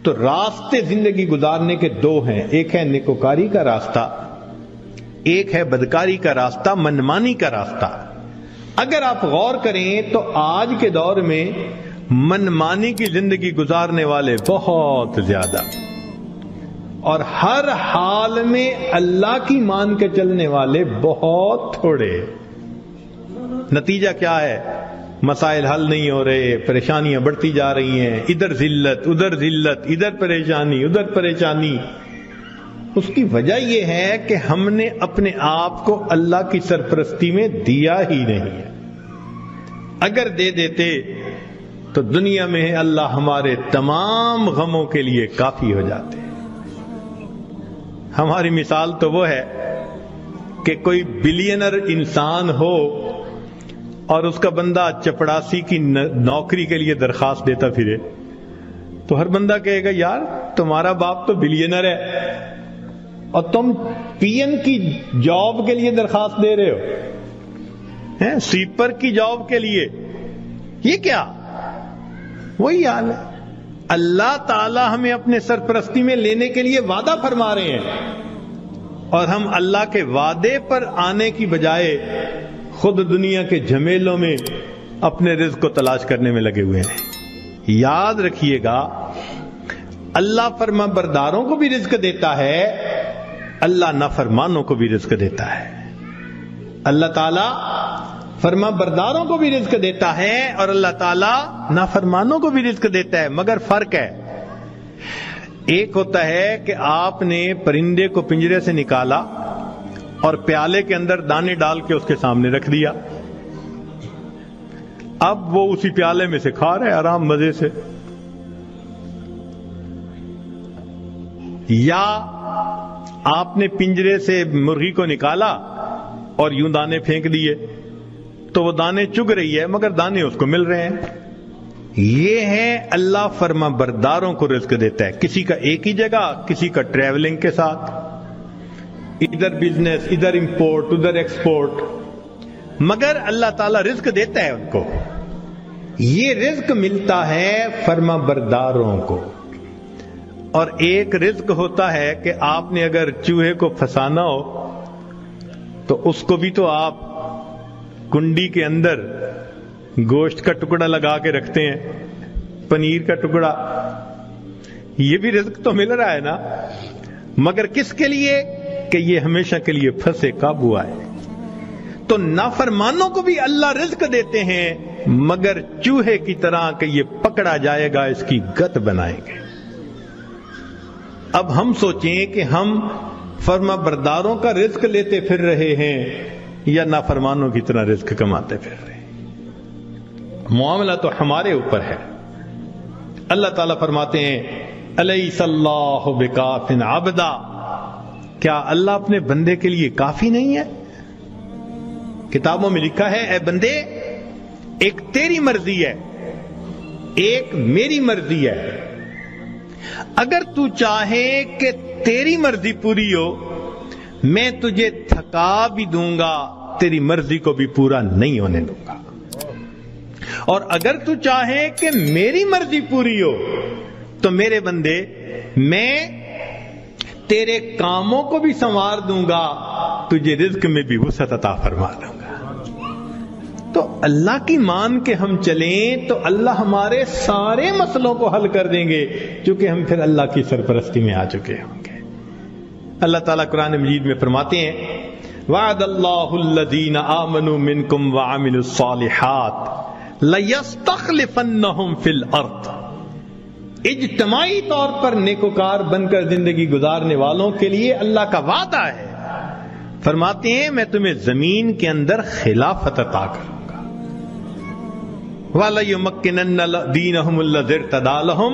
تو راستے زندگی گزارنے کے دو ہیں، ایک ہے نیکوکاری کا راستہ، ایک ہے بدکاری کا راستہ، منمانی کا راستہ۔ اگر آپ غور کریں تو آج کے دور میں منمانی کی زندگی گزارنے والے بہت زیادہ، اور ہر حال میں اللہ کی مان کے چلنے والے بہت تھوڑے۔ نتیجہ کیا ہے؟ مسائل حل نہیں ہو رہے، پریشانیاں بڑھتی جا رہی ہیں، ادھر ذلت ادھر ذلت، ادھر پریشانی ادھر پریشانی۔ اس کی وجہ یہ ہے کہ ہم نے اپنے آپ کو اللہ کی سرپرستی میں دیا ہی نہیں ہے۔ اگر دے دیتے تو دنیا میں اللہ ہمارے تمام غموں کے لیے کافی ہو جاتے۔ ہماری مثال تو وہ ہے کہ کوئی بلینر انسان ہو اور اس کا بندہ چپڑاسی کی نوکری کے لیے درخواست دیتا پھرے، تو ہر بندہ کہے گا یار تمہارا باپ تو بلینر ہے اور تم پی این کی جاب کے لیے درخواست دے رہے ہو، سویپر کی جاب کے لیے، یہ کیا؟ وہی حال ہے۔ اللہ تعالی ہمیں اپنے سرپرستی میں لینے کے لیے وعدہ فرما رہے ہیں، اور ہم اللہ کے وعدے پر آنے کی بجائے خود دنیا کے جھمیلوں میں اپنے رزق کو تلاش کرنے میں لگے ہوئے ہیں۔ یاد رکھیے گا، اللہ فرما برداروں کو بھی رزق دیتا ہے، اللہ نافرمانوں کو بھی رزق دیتا ہے۔ اللہ تعالیٰ فرما برداروں کو بھی رزق دیتا ہے اور اللہ تعالیٰ نافرمانوں کو بھی رزق دیتا ہے، مگر فرق ہے۔ ایک ہوتا ہے کہ آپ نے پرندے کو پنجرے سے نکالا اور پیالے کے اندر دانے ڈال کے اس کے سامنے رکھ دیا، اب وہ اسی پیالے میں سے کھا رہے آرام مزے سے۔ یا آپ نے پنجرے سے مرغی کو نکالا اور یوں دانے پھینک دیے تو وہ دانے چگ رہی ہے مگر دانے اس کو مل رہے ہیں۔ یہ ہے اللہ فرما برداروں کو رزق دیتا ہے، کسی کا ایک ہی جگہ، کسی کا ٹریولنگ کے ساتھ، ادھر بزنس ادھر امپورٹ ادھر ایکسپورٹ، مگر اللہ تعالیٰ رزق دیتا ہے ان کو۔ یہ رزق ملتا ہے فرما برداروں کو۔ اور ایک رزق ہوتا ہے کہ آپ نے اگر چوہے کو پھنسانا ہو تو اس کو بھی تو آپ کنڈی کے اندر گوشت کا ٹکڑا لگا کے رکھتے ہیں، پنیر کا ٹکڑا، یہ بھی رزق تو مل رہا ہے نا، مگر کس کے لیے؟ کہ یہ ہمیشہ کے لیے پھنسے قابو آئے۔ تو نافرمانوں کو بھی اللہ رزق دیتے ہیں مگر چوہے کی طرح کہ یہ پکڑا جائے گا اس کی گت بنائیں گے۔ اب ہم سوچیں کہ ہم فرما برداروں کا رزق لیتے پھر رہے ہیں یا نافرمانوں کی طرح رزق کماتے پھر رہے ہیں۔ معاملہ تو ہمارے اوپر ہے۔ اللہ تعالیٰ فرماتے ہیں الیس اللہ بکاف عبدا، کیا اللہ اپنے بندے کے لیے کافی نہیں ہے؟ کتابوں میں لکھا ہے اے بندے، ایک تیری مرضی ہے، ایک میری مرضی ہے۔ اگر تو چاہے کہ تیری مرضی پوری ہو، میں تجھے تھکا بھی دوں گا، تیری مرضی کو بھی پورا نہیں ہونے دوں گا۔ اور اگر تو چاہے کہ میری مرضی پوری ہو تو میرے بندے میں تیرے کاموں کو بھی سنوار دوں گا، تجھے رزق میں بھی وسعت عطا فرما دوں گا۔ تو اللہ کی مان کے ہم چلیں تو اللہ ہمارے سارے مسئلوں کو حل کر دیں گے، چونکہ ہم پھر اللہ کی سرپرستی میں آ چکے ہوں گے۔ اللہ تعالیٰ قرآن مجید میں فرماتے ہیں وعد اللہ الذین آمنوا منکم وعملوا الصالحات لَيَسْتَخْلِفَنَّهُمْ فِي الْأَرْضِ، اجتماعی طور پر نیکوکار بن کر زندگی گزارنے والوں کے لیے اللہ کا وعدہ ہے۔ فرماتے ہیں میں تمہیں زمین کے اندر خلافت عطا کروں گا۔ وَلَيُمَكِّنَنَّ دِينَهُمُ الَّذِي ارْتَضَىٰ لَهُمْ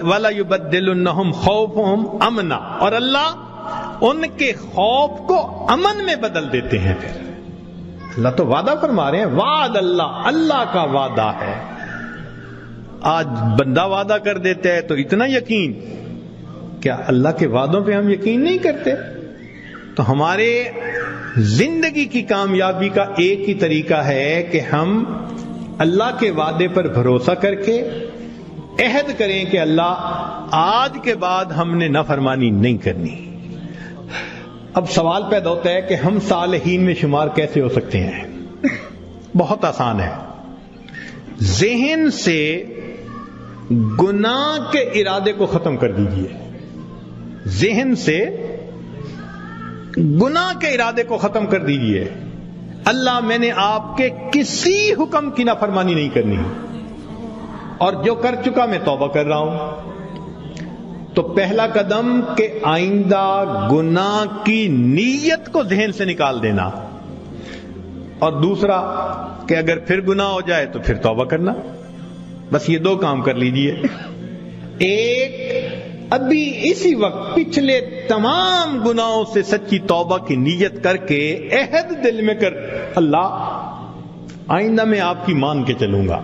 وَلَيُبَدِّلُنَّهُمْ خَوْفَهُمْ أَمْنًا، اور اللہ ان کے خوف کو امن میں بدل دیتے ہیں۔ پھر اللہ تو وعدہ فرما رہے ہیں، وعد اللہ، اللہ کا وعدہ ہے۔ آج بندہ وعدہ کر دیتا ہے تو اتنا یقین، کیا اللہ کے وعدوں پہ ہم یقین نہیں کرتے؟ تو ہمارے زندگی کی کامیابی کا ایک ہی طریقہ ہے کہ ہم اللہ کے وعدے پر بھروسہ کر کے عہد کریں کہ اللہ آج کے بعد ہم نے نافرمانی نہیں کرنی. اب سوال پیدا ہوتا ہے کہ ہم صالحین میں شمار کیسے ہو سکتے ہیں؟ بہت آسان ہے. ذہن سے گناہ کے ارادے کو ختم کر دیجئے. ذہن سے گناہ کے ارادے کو ختم کر دیجئے. اللہ میں نے آپ کے کسی حکم کی نافرمانی نہیں کرنی، اور جو کر چکا میں توبہ کر رہا ہوں. تو پہلا قدم کہ آئندہ گناہ کی نیت کو ذہن سے نکال دینا، اور دوسرا کہ اگر پھر گناہ ہو جائے تو پھر توبہ کرنا. بس یہ دو کام کر لیجئے. ایک، ابھی اسی وقت پچھلے تمام گناہوں سے سچی توبہ کی نیت کر کے عہد دل میں کر، اللہ آئندہ میں آپ کی مان کے چلوں گا،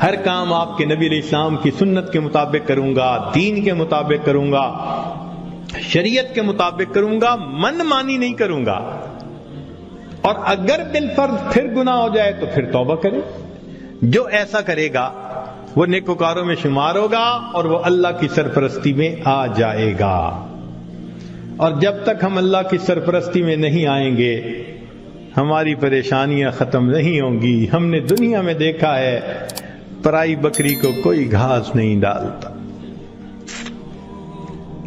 ہر کام آپ کے نبی علیہ السلام کی سنت کے مطابق کروں گا، دین کے مطابق کروں گا، شریعت کے مطابق کروں گا، من مانی نہیں کروں گا. اور اگر بالفرض پھر گناہ ہو جائے تو پھر توبہ کرے. جو ایسا کرے گا وہ نیکوکاروں میں شمار ہوگا اور وہ اللہ کی سرپرستی میں آ جائے گا. اور جب تک ہم اللہ کی سرپرستی میں نہیں آئیں گے ہماری پریشانیاں ختم نہیں ہوں گی. ہم نے دنیا میں دیکھا ہے پرائی بکری کو کوئی گھاس نہیں ڈالتا.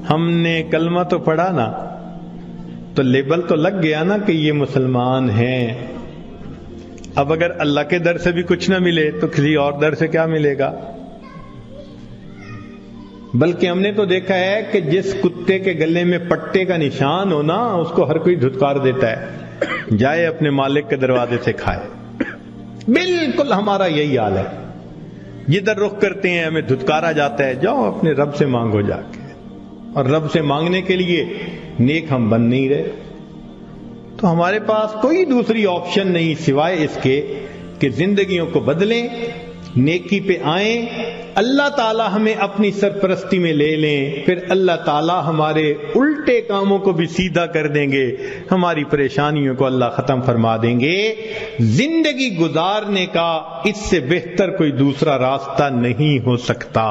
ہم نے کلمہ تو پڑھا نا، تو لیبل تو لگ گیا نا کہ یہ مسلمان ہیں. اب اگر اللہ کے در سے بھی کچھ نہ ملے تو کسی اور در سے کیا ملے گا؟ بلکہ ہم نے تو دیکھا ہے کہ جس کتے کے گلے میں پٹے کا نشان ہو نا اس کو ہر کوئی دھتکار دیتا ہے، جائے اپنے مالک کے دروازے سے کھائے. بالکل ہمارا یہی حال ہے. جدھر رخ کرتے ہیں ہمیں دھتکارا جاتا ہے، جاؤ اپنے رب سے مانگو جا کے. اور رب سے مانگنے کے لیے نیک ہم بن نہیں رہے. تو ہمارے پاس کوئی دوسری آپشن نہیں سوائے اس کے کہ زندگیوں کو بدلیں، نیکی پہ آئیں، اللہ تعالی ہمیں اپنی سرپرستی میں لے لیں، پھر اللہ تعالی ہمارے الٹے کاموں کو بھی سیدھا کر دیں گے، ہماری پریشانیوں کو اللہ ختم فرما دیں گے. زندگی گزارنے کا اس سے بہتر کوئی دوسرا راستہ نہیں ہو سکتا.